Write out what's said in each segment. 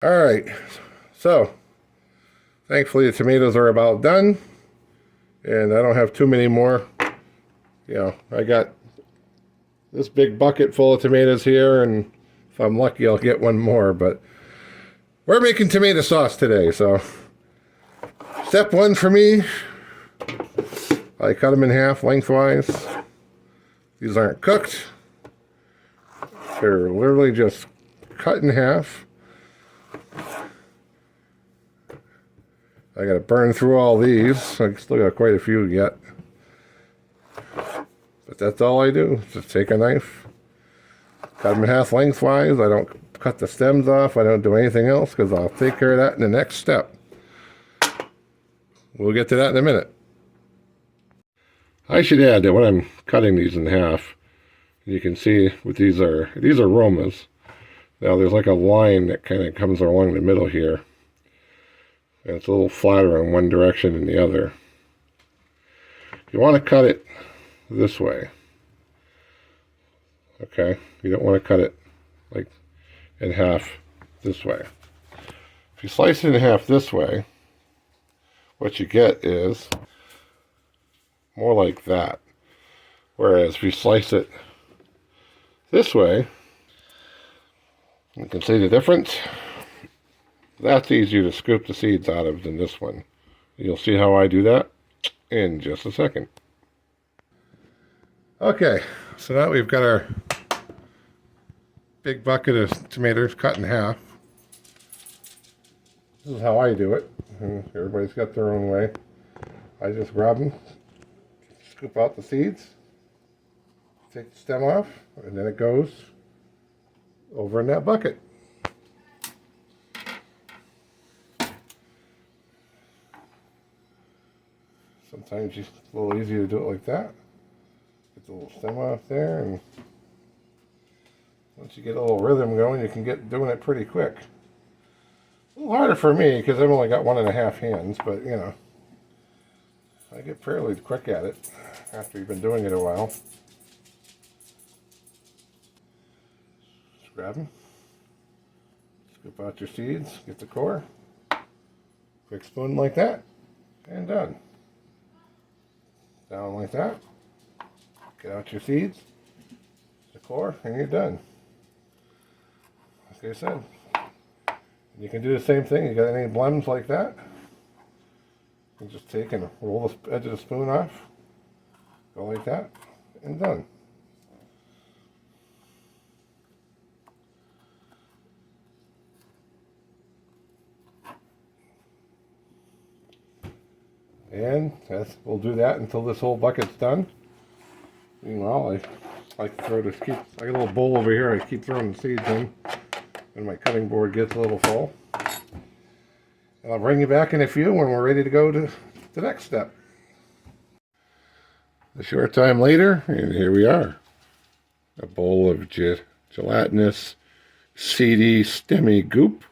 All right, so thankfully the tomatoes are about done, and I don't have too many more. I got this big bucket full of tomatoes here, and if I'm lucky, I'll get one more. But we're making tomato sauce today, so step one for me, I cut them in half lengthwise. These aren't cooked. They're literally just cut in half. I gotta burn through all these. I still got quite a few yet. But that's all I do. Just take a knife, cut them in half lengthwise. I don't cut the stems off. I don't do anything else because I'll take care of that in the next step. We'll get to that in a minute. I should add that when I'm cutting these in half, you can see what these are Romas. Now there's like a line that kind of comes along the middle here. And it's a little flatter in one direction than the other. You want to cut it this way. Okay? You don't want to cut it like in half this way. If you slice it in half this way, what you get is more like that. Whereas if you slice it this way, you can see the difference. That's easier to scoop the seeds out of than this one. You'll see how I do that in just a second. Okay, so now we've got our big bucket of tomatoes cut in half. This is how I do it. Everybody's got their own way. I just grab them, scoop out the seeds, take the stem off, and then it goes over in that bucket. Sometimes it's a little easier to do it like that. Get the little stem off there, and once you get a little rhythm going, you can get doing it pretty quick. A little harder for me because I've only got 1.5 hands, but I get fairly quick at it after you've been doing it a while. Just grab them, scoop out your seeds, get the core, quick spoon like that, and done. Down like that, get out your seeds, the core, and you're done. Like I said, you can do the same thing. You got any blems like that, you just take and roll the edge of the spoon off, go like that, and done. And we'll do that until this whole bucket's done. Meanwhile, I like to throw this, I got a little bowl over here, I keep throwing the seeds in when my cutting board gets a little full. And I'll bring you back in a few when we're ready to go to the next step. A short time later, and here we are. A bowl of gelatinous, seedy, stemmy goop.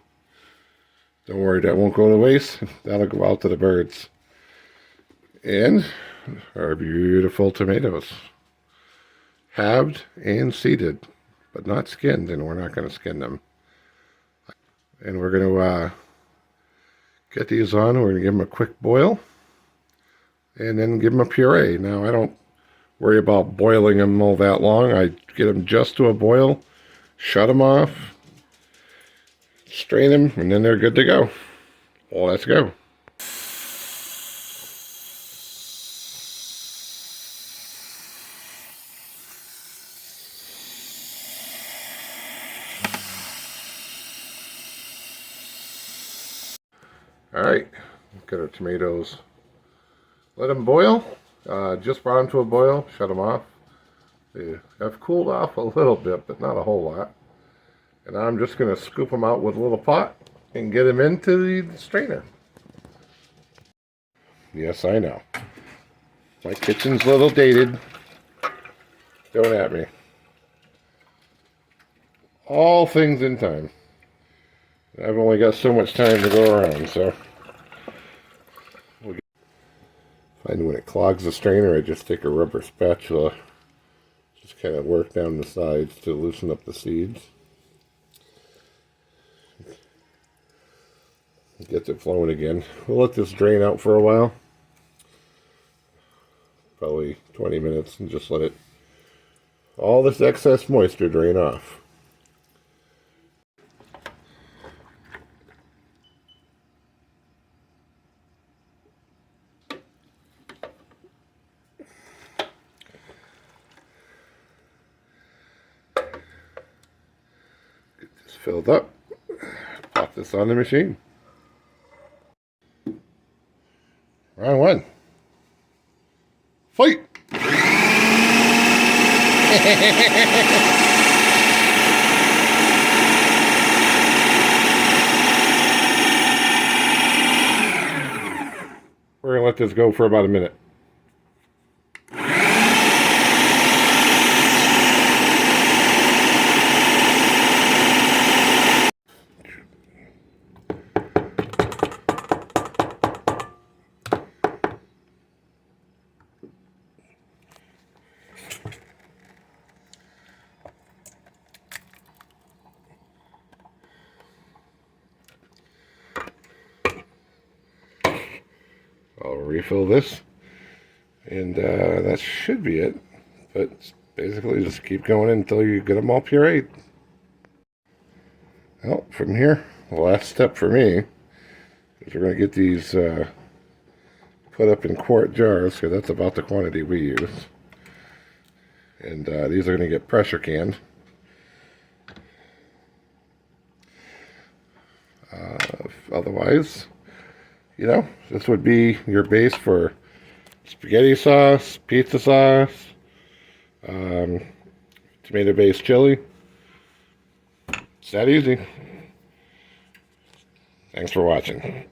Don't worry, that won't go to waste. That'll go out to the birds. And our beautiful tomatoes. Halved and seeded, but not skinned, and we're not going to skin them. And we're going to get these on. We're going to give them a quick boil, and then give them a puree. Now, I don't worry about boiling them all that long. I get them just to a boil, shut them off, strain them, and then they're good to go. Well, let's go. Alright, got our tomatoes. Let them boil. Just brought them to a boil, shut them off. They have cooled off a little bit, but not a whole lot. And I'm just going to scoop them out with a little pot and get them into the strainer. Yes, I know. My kitchen's a little dated. Don't at me. All things in time. I've only got so much time to go around, so. And when it clogs the strainer, I just take a rubber spatula, just kind of work down the sides to loosen up the seeds. Gets it flowing again. We'll let this drain out for a while. Probably 20 minutes, and just let it, all this excess moisture drain off. Get this filled up. Pop this on the machine. Round one. Fight! We're going to let this go for about a minute. I'll refill this, and that should be it. But basically, just keep going until you get them all pureed. Well, from here, the last step for me is we're going to get these put up in quart jars, because that's about the quantity we use. And these are going to get pressure canned. Otherwise, you know, this would be your base for spaghetti sauce, pizza sauce, tomato-based chili. It's that easy. Thanks for watching.